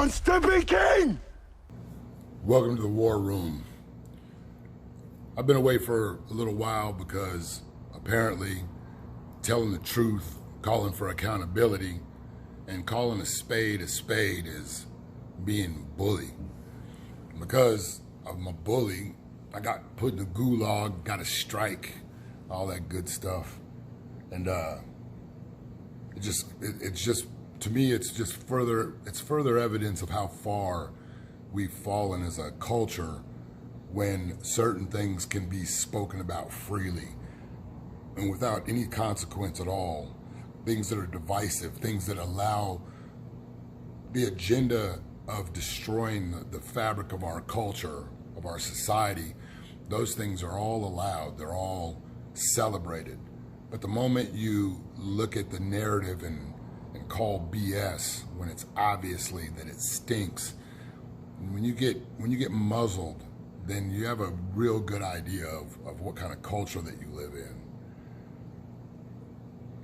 wants to be king! Welcome to the War Room. I've been away for a little while because apparently telling the truth, calling for accountability, and calling a spade is being bullied. Because I'm a bully, I got put in the gulag, got a strike, all that good stuff. And it's just to me, it's further evidence of how far we've fallen as a culture when certain things can be spoken about freely and without any consequence at all. Things that are divisive, things that allow the agenda of destroying the fabric of our culture, of our society, those things are all allowed, they're all celebrated. But the moment you look at the narrative and call BS when it's obviously that it stinks, when you get muzzled, then you have a real good idea of what kind of culture that you live in.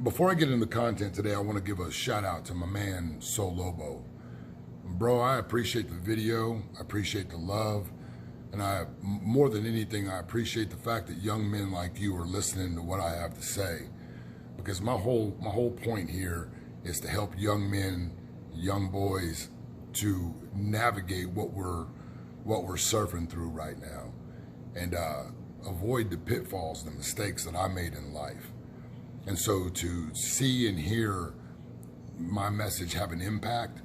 Before I get into the content today, I want to give a shout out to my man, Sol Lobo. Bro, I appreciate the video, I appreciate the love, and more than anything, I appreciate the fact that young men like you are listening to what I have to say. Because my whole point here is to help young men, young boys, to navigate what we're surfing through right now, and avoid the pitfalls, the mistakes that I made in life. And so to see and hear my message have an impact,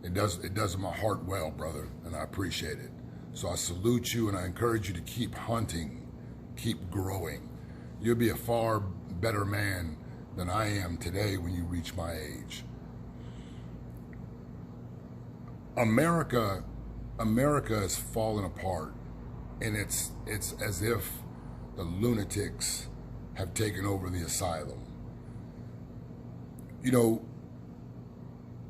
it does my heart well, brother, and I appreciate it. So I salute you, and I encourage you to keep hunting, keep growing. You'll be a far better man than I am today when you reach my age. America has fallen apart, and it's as if the lunatics have taken over the asylum. You know,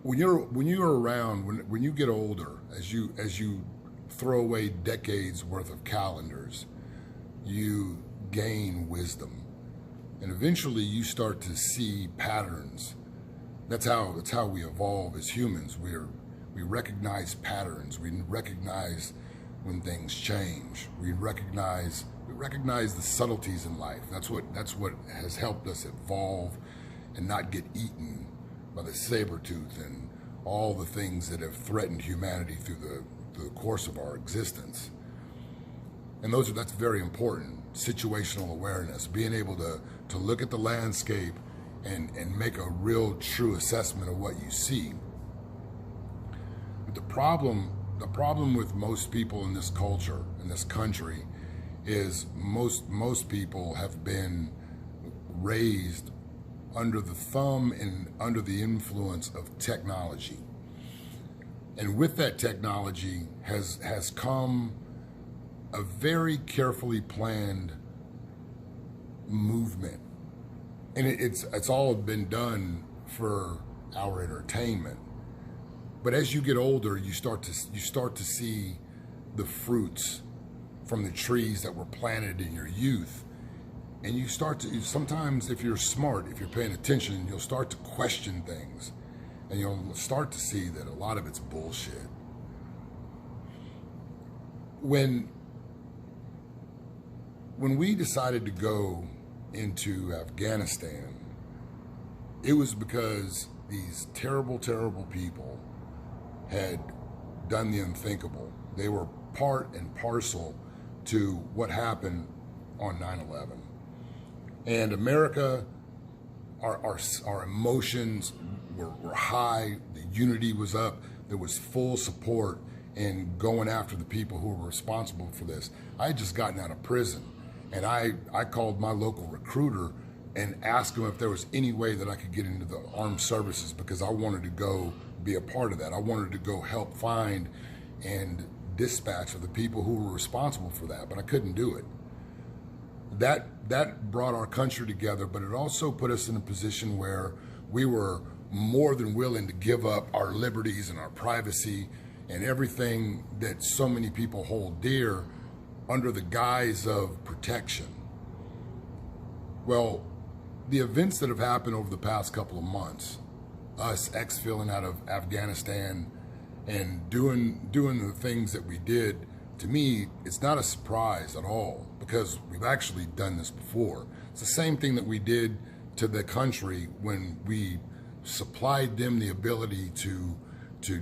when you're around, when you get older, as you throw away decades worth of calendars, you gain wisdom. And eventually you start to see patterns. That's how we evolve as humans. We recognize patterns. We recognize when things change. We recognize the subtleties in life. That's what has helped us evolve and not get eaten by the saber-tooth and all the things that have threatened humanity through the course of our existence. And that's very important. Situational awareness, being able to look at the landscape and make a real true assessment of what you see. But the problem with most people in this culture, in this country, is most people have been raised under the thumb and under the influence of technology. And with that technology has come a very carefully planned movement. And it's all been done for our entertainment. But as you get older, you start to see the fruits from the trees that were planted in your youth. And you start to, sometimes if you're smart, if you're paying attention, you'll start to question things. And you'll start to see that a lot of it's bullshit. When we decided to go into Afghanistan, it was because these terrible, terrible people had done the unthinkable. They were part and parcel to what happened on 9/11. And America, our emotions were high, the unity was up, there was full support in going after the people who were responsible for this. I had just gotten out of prison, and I called my local recruiter and asked him if there was any way that I could get into the armed services, because I wanted to go be a part of that. I wanted to go help find and dispatch of the people who were responsible for that, but I couldn't do it. That brought our country together, but it also put us in a position where we were more than willing to give up our liberties and our privacy and everything that so many people hold dear under the guise of protection. Well, the events that have happened over the past couple of months, us exfilling out of Afghanistan and doing the things that we did, to me, it's not a surprise at all, because we've actually done this before. It's the same thing that we did to the country when we supplied them the ability to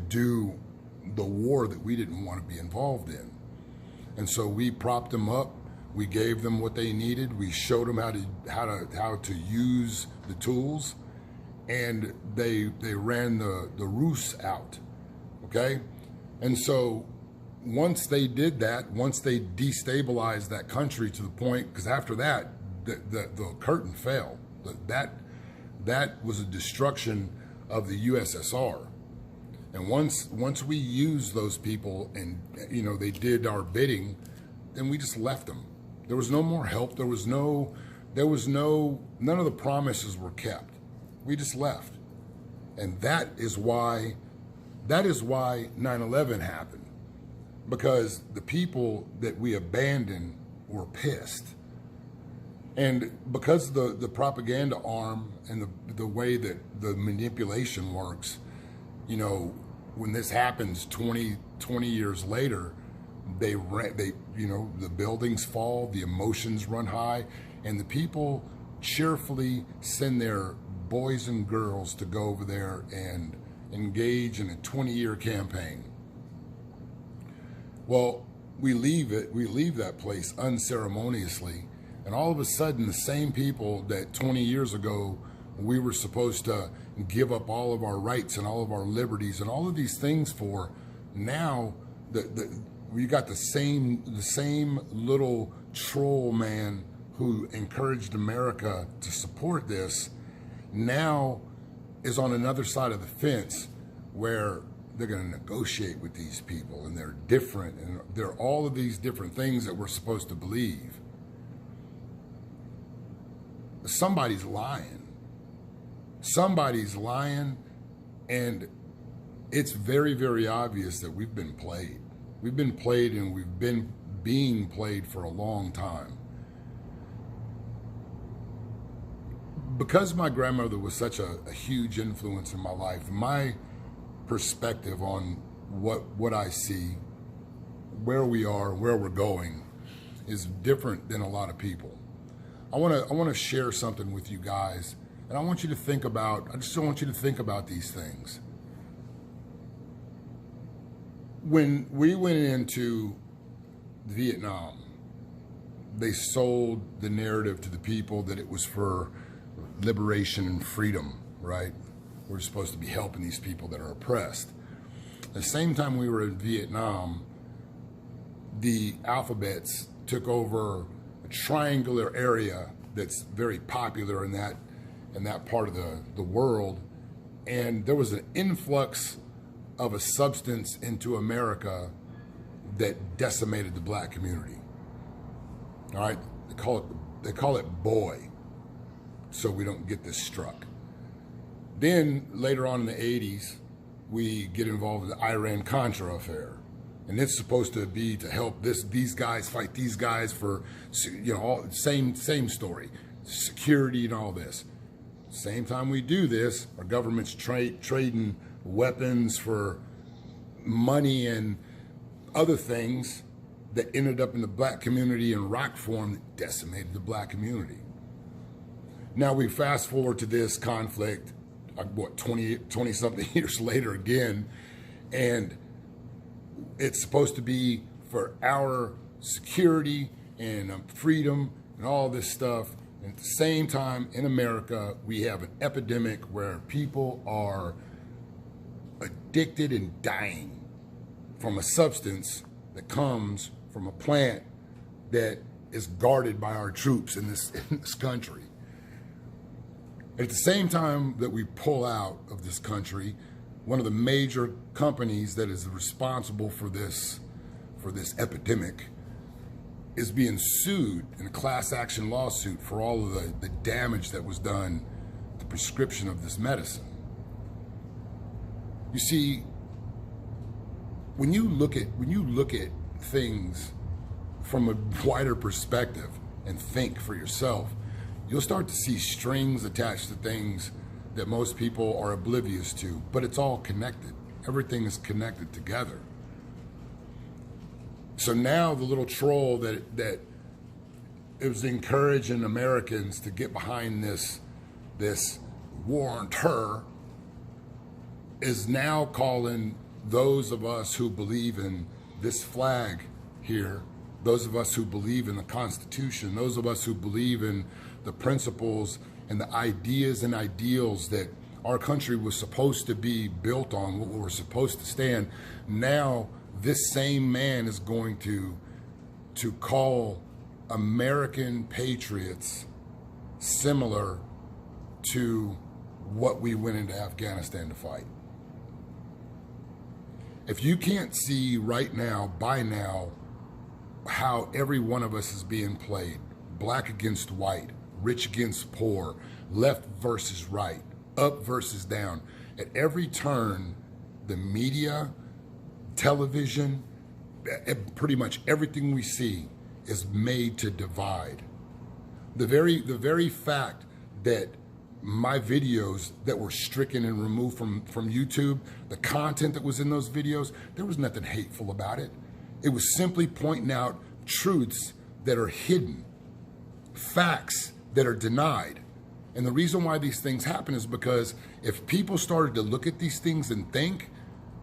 do the war that we didn't want to be involved in. And so we propped them up. We gave them what they needed. We showed them how to use the tools, and they ran the roost out. Okay, and so once they did that, once they destabilized that country to the point, because after that, the curtain fell. That was a destruction of the USSR. And once we used those people, and they did our bidding, then we just left them. There was no more help. None of the promises were kept. We just left. And that is why 9/11 happened. Because the people that we abandoned were pissed. And because the propaganda arm and the way that the manipulation works, when this happens 20 years later, the buildings fall, the emotions run high, and the people cheerfully send their boys and girls to go over there and engage in a 20-year campaign. Well, we leave that place unceremoniously, and all of a sudden, the same people that 20 years ago we were supposed to give up all of our rights and all of our liberties and all of these things for, now we got the same little troll man who encouraged America to support this, now is on another side of the fence, where they're going to negotiate with these people, and they're different, and they're all of these different things that we're supposed to believe. Somebody's lying. Somebody's lying, and it's very, very obvious that we've been played. We've been played, and we've been being played for a long time. Because my grandmother was such a huge influence in my life, my perspective on what I see, where we are, where we're going, is different than a lot of people. I want to share something with you guys, and I just want you to think about these things. When we went into Vietnam, they sold the narrative to the people that it was for liberation and freedom, right? We're supposed to be helping these people that are oppressed. At the same time we were in Vietnam, the alphabets took over a triangular area that's very popular in that part of the world, and there was an influx of a substance into America that decimated the black community. All right, they call it boy, so we don't get this struck. Then later on in the 80s, we get involved in the Iran-Contra affair. And it's supposed to be to help these guys fight these guys for, all same story, security and all this. Same time we do this, our government's trading weapons for money and other things that ended up in the black community in rock form that decimated the black community. Now we fast forward to this conflict, 20 something years later again, and it's supposed to be for our security and freedom and all this stuff. And at the same time, in America, we have an epidemic where people are addicted and dying from a substance that comes from a plant that is guarded by our troops in this country. At the same time that we pull out of this country, one of the major companies that is responsible for this epidemic is being sued in a class action lawsuit for all of the damage that was done to the prescription of this medicine. You see, when you look at things from a wider perspective and think for yourself, you'll start to see strings attached to things that most people are oblivious to, but it's all connected. Everything is connected together. So now the little troll that it was encouraging Americans to get behind this war on terror is now calling those of us who believe in this flag here, those of us who believe in the Constitution, those of us who believe in the principles and the ideas and ideals that our country was supposed to be built on, what we're supposed to stand. Now, this same man is going to call American patriots similar to what we went into Afghanistan to fight. If you can't see right now, by now, how every one of us is being played, black against white, rich against poor, left versus right, up versus down, at every turn, the media, television, pretty much everything we see is made to divide. The very fact that my videos that were stricken and removed from YouTube, the content that was in those videos, there was nothing hateful about it. It was simply pointing out truths that are hidden, facts that are denied. And the reason why these things happen is because if people started to look at these things and think,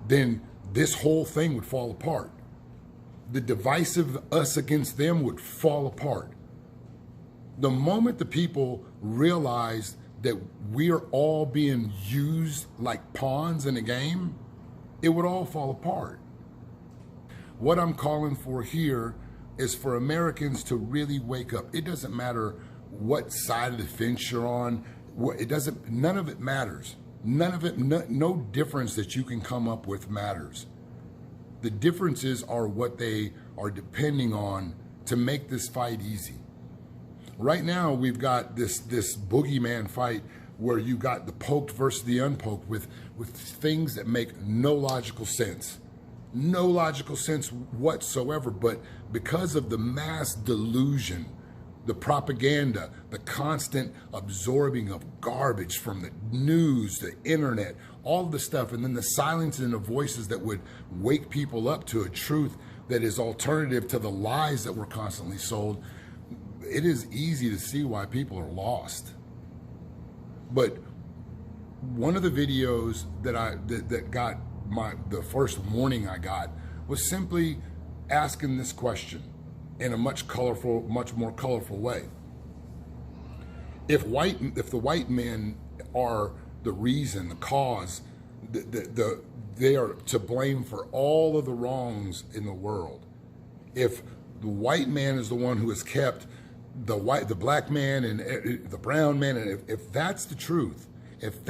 then this whole thing would fall apart. The divisive us against them would fall apart. The moment the people realized that we are all being used like pawns in a game, it would all fall apart. What I'm calling for here is for Americans to really wake up. It doesn't matter what side of the fence you're on. None of it matters. None of it, no difference that you can come up with matters. The differences are what they are depending on to make this fight easy. Right now, we've got this boogeyman fight where you got the poked versus the unpoked with things that make no logical sense. No logical sense whatsoever, but because of the mass delusion, the propaganda, the constant absorbing of garbage from the news, the internet, all of the stuff, and then the silencing of voices that would wake people up to a truth that is alternative to the lies that were constantly sold, it is easy to see why people are lost. But one of the videos that got the first warning I got was simply asking this question in a much more colorful way. If the white men are the reason, the cause, they are to blame for all of the wrongs in the world. If the white man is the one who has kept the black man and the brown man, and if that's the truth, if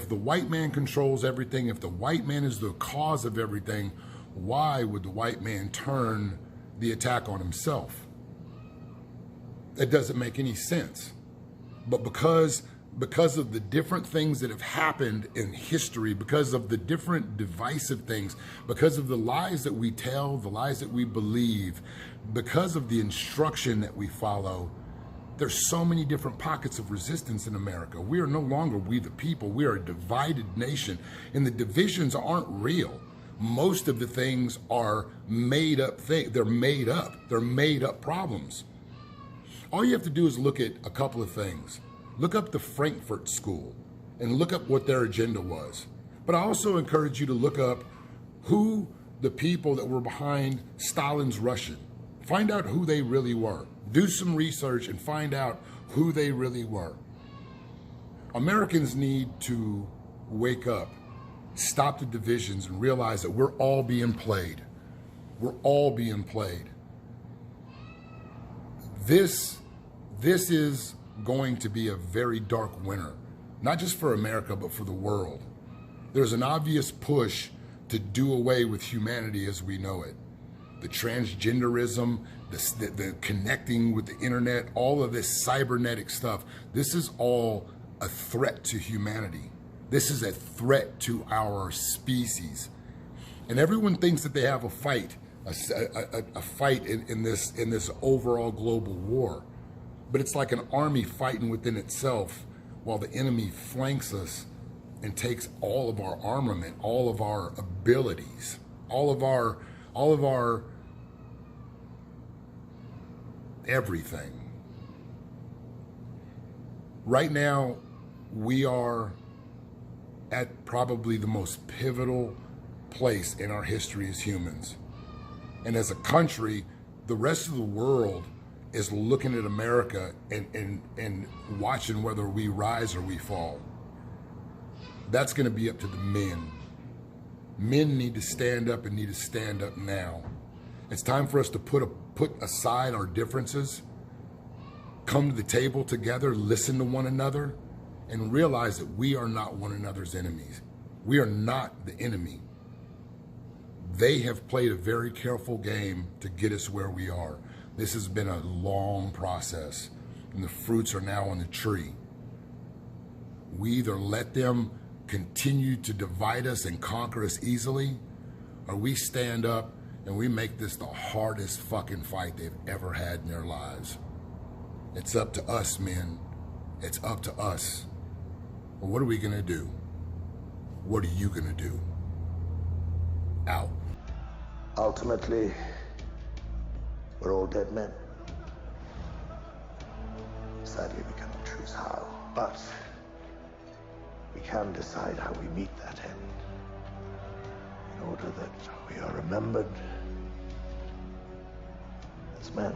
the white man controls everything, if the white man is the cause of everything, why would the white man turn the attack on himself? It doesn't make any sense. But because of the different things that have happened in history, because of the different divisive things, because of the lies that we tell, the lies that we believe, because of the instruction that we follow, there's so many different pockets of resistance in America. We are no longer we the people. We are a divided nation, and the divisions aren't real. Most of the things are made up things. They're made up. They're made up problems. All you have to do is look at a couple of things. Look up the Frankfurt School and look up what their agenda was. But I also encourage you to look up who the people that were behind Stalin's Russia. Find out who they really were. Do some research and find out who they really were. Americans need to wake up, stop the divisions, and realize that we're all being played. We're all being played. This is going to be a very dark winter, not just for America, but for the world. There's an obvious push to do away with humanity as we know it. The transgenderism, the connecting with the internet, all of this cybernetic stuff, this is all a threat to humanity. This is a threat to our species. And everyone thinks that they have a fight, a fight in this overall global war. But it's like an army fighting within itself while the enemy flanks us and takes all of our armament, all of our abilities, all of our everything. Right now, we are at probably the most pivotal place in our history as humans. And as a country, the rest of the world is looking at America and watching whether we rise or we fall. That's going to be up to the men. Men need to stand up and need to stand up now. It's time for us to put aside our differences, come to the table together, listen to one another, and realize that we are not one another's enemies. We are not the enemy. They have played a very careful game to get us where we are. This has been a long process, and the fruits are now on the tree. We either let them continue to divide us and conquer us easily, or we stand up and we make this the hardest fucking fight they've ever had in their lives. It's up to us, men. It's up to us. Well, what are we gonna do? What are you gonna do? Out. Ultimately, we're all dead men. Sadly, we cannot choose how, but we can decide how we meet that end, in order that we are remembered as men.